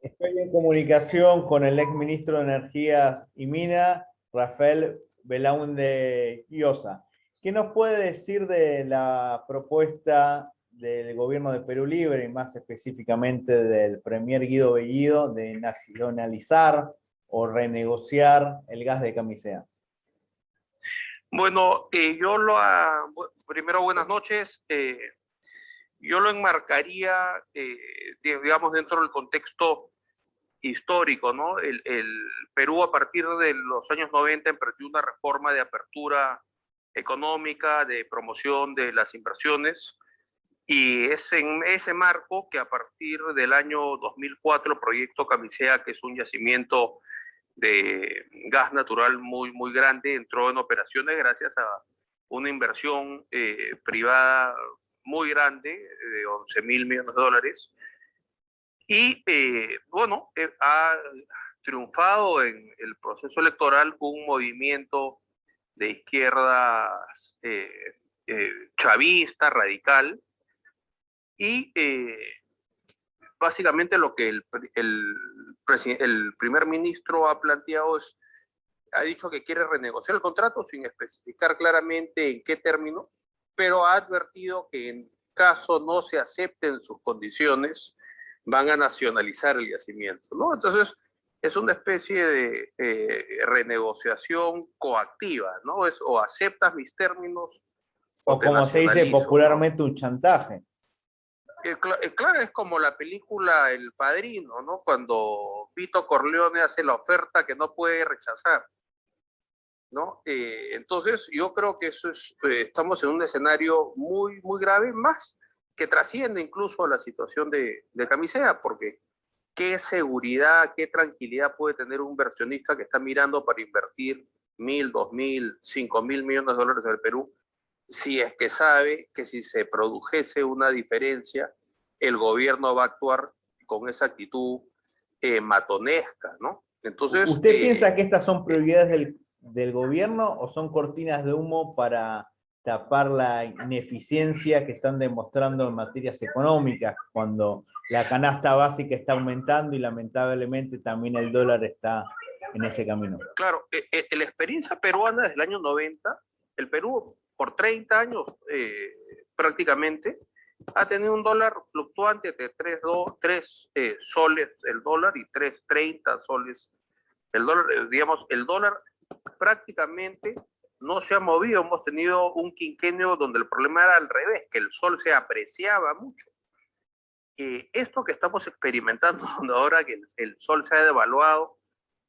Estoy en comunicación con el ex ministro de Energías y Mina, Rafael Belaúnde Llosa. ¿Qué nos puede decir de la propuesta del gobierno de Perú Libre y más específicamente del premier Guido Bellido de nacionalizar o renegociar el gas de Camisea? Bueno, primero buenas noches. Yo lo enmarcaría, digamos, dentro del contexto histórico, ¿no? El Perú a partir de los años 90 emprendió una reforma de apertura económica, de promoción de las inversiones, y es en ese marco que a partir del año 2004 el proyecto Camisea, que es un yacimiento de gas natural muy grande, entró en operaciones gracias a una inversión privada muy grande de 11.000 millones de dólares. Y ha triunfado en el proceso electoral un movimiento de izquierdas chavista, radical, y básicamente lo que el primer ministro ha planteado ha dicho que quiere renegociar el contrato sin especificar claramente en qué término, pero ha advertido que en caso no se acepten sus condiciones, van a nacionalizar el yacimiento, ¿no? Entonces, es una especie de renegociación coactiva, ¿no? O aceptas mis términos O te como se dice nacionalizo, popularmente, ¿no? un chantaje. Claro, es como la película El Padrino, ¿no? Cuando Vito Corleone hace la oferta que no puede rechazar, ¿no? Entonces, yo creo que estamos en un escenario muy grave, más que trasciende incluso a la situación de Camisea, porque qué seguridad, qué tranquilidad puede tener un inversionista que está mirando para invertir 1.000, 2.000, 5.000 millones de dólares en el Perú, si es que sabe que si se produjese una diferencia, el gobierno va a actuar con esa actitud matonesca, ¿no? Entonces, ¿Usted piensa que estas son prioridades del gobierno o son cortinas de humo para tapar la ineficiencia que están demostrando en materias económicas, cuando la canasta básica está aumentando y lamentablemente también el dólar está en ese camino? claro, la experiencia peruana desde el año 90, el Perú por 30 años prácticamente ha tenido un dólar fluctuante de 3 soles el dólar y 3.30 soles el dólar. Digamos, el dólar prácticamente no se ha movido. Hemos tenido un quinquenio donde el problema era al revés, que el sol se apreciaba mucho. Esto que estamos experimentando ahora, que el sol se ha devaluado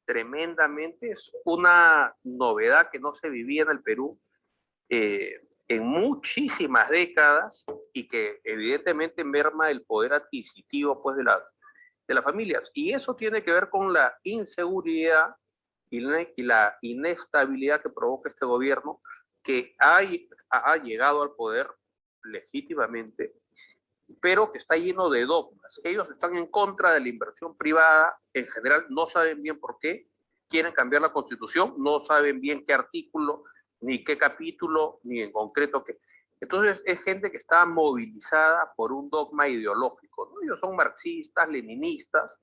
tremendamente, es una novedad que no se vivía en el Perú en muchísimas décadas, y que evidentemente merma el poder adquisitivo pues, de las familias. Y eso tiene que ver con la inseguridad y la inestabilidad que provoca este gobierno, que ha llegado al poder legítimamente, pero que está lleno de dogmas. Ellos están en contra de la inversión privada en general, no saben bien por qué, quieren cambiar la Constitución, no saben bien qué artículo, ni qué capítulo, ni en concreto qué. Entonces es gente que está movilizada por un dogma ideológico, ¿no? Ellos son marxistas, leninistas,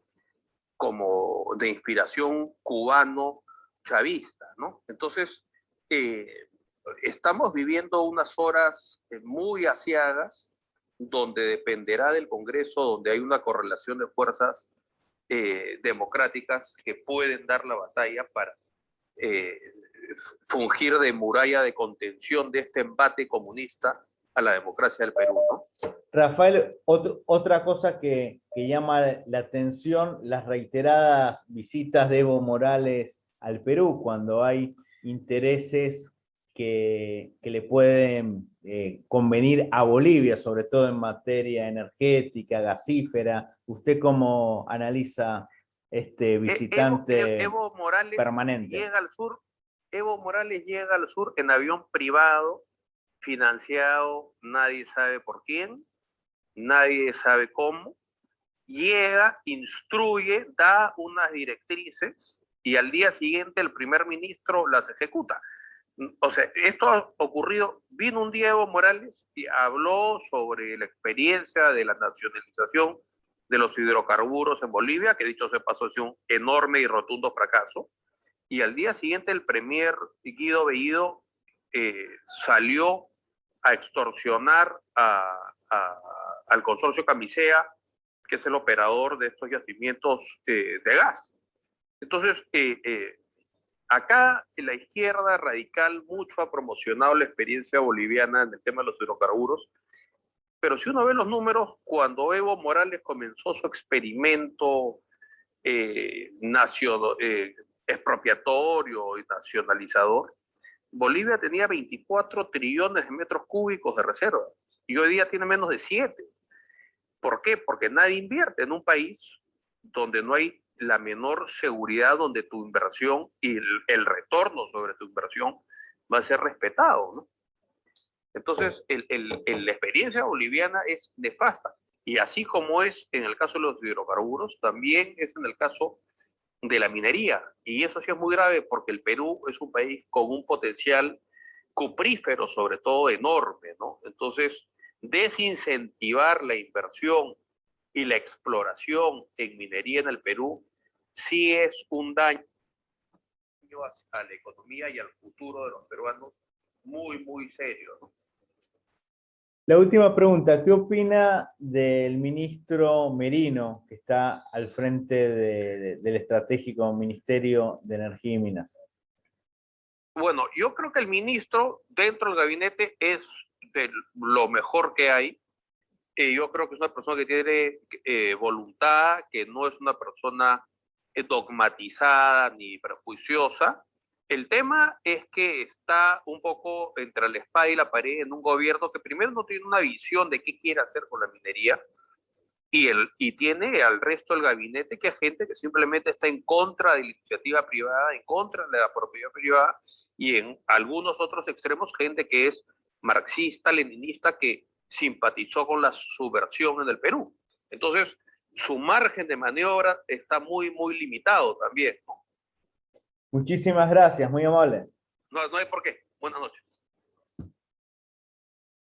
como de inspiración cubano-chavista, ¿no? Entonces, estamos viviendo unas horas muy aciagas, donde dependerá del Congreso, donde hay una correlación de fuerzas democráticas que pueden dar la batalla para eh, fungir de muralla de contención de este embate comunista a la democracia del Perú, ¿no? Rafael, otra cosa que llama la atención, las reiteradas visitas de Evo Morales al Perú, cuando hay intereses que le pueden convenir a Bolivia, sobre todo en materia energética, gasífera. ¿Usted cómo analiza este visitante Evo Morales permanente? llega al sur, Evo Morales llega al sur en avión privado, financiado, nadie sabe por quién, nadie sabe cómo. Llega, instruye, da unas directrices, y al día siguiente el primer ministro las ejecuta. O sea, esto ha ocurrido. Vino un día Evo Morales y habló sobre la experiencia de la nacionalización de los hidrocarburos en Bolivia, que dicho sea paso, es un enorme y rotundo fracaso. Y al día siguiente el premier Guido Bellido salió a extorsionar al consorcio Camisea, que es el operador de estos yacimientos de gas. Entonces, acá la izquierda radical mucho ha promocionado la experiencia boliviana en el tema de los hidrocarburos, pero si uno ve los números, cuando Evo Morales comenzó su experimento expropiatorio y nacionalizador, Bolivia tenía 24 trillones de metros cúbicos de reserva y hoy día tiene menos de 7. ¿Por qué? Porque nadie invierte en un país donde no hay la menor seguridad, donde tu inversión y el retorno sobre tu inversión va a ser respetado, ¿no? Entonces, la experiencia boliviana es nefasta. Y así como es en el caso de los hidrocarburos, también es en el caso de la minería. Y eso sí es muy grave porque el Perú es un país con un potencial cuprífero, sobre todo, enorme, ¿no? Entonces, desincentivar la inversión y la exploración en minería en el Perú sí es un daño a la economía y al futuro de los peruanos muy, muy serio, ¿no? La última pregunta, ¿qué opina del ministro Merino, que está al frente del estratégico Ministerio de Energía y Minas? Bueno, yo creo que el ministro dentro del gabinete es de lo mejor que hay. Yo creo que es una persona que tiene voluntad, que no es una persona dogmatizada ni prejuiciosa. El tema es que está un poco entre la espada y la pared en un gobierno que primero no tiene una visión de qué quiere hacer con la minería y tiene al resto del gabinete que es gente que simplemente está en contra de la iniciativa privada, en contra de la propiedad privada y en algunos otros extremos gente que es marxista, leninista, que simpatizó con la subversión en el Perú. Entonces, su margen de maniobra está muy, muy limitado también, ¿no? Muchísimas gracias, muy amable. No, no hay por qué. Buenas noches.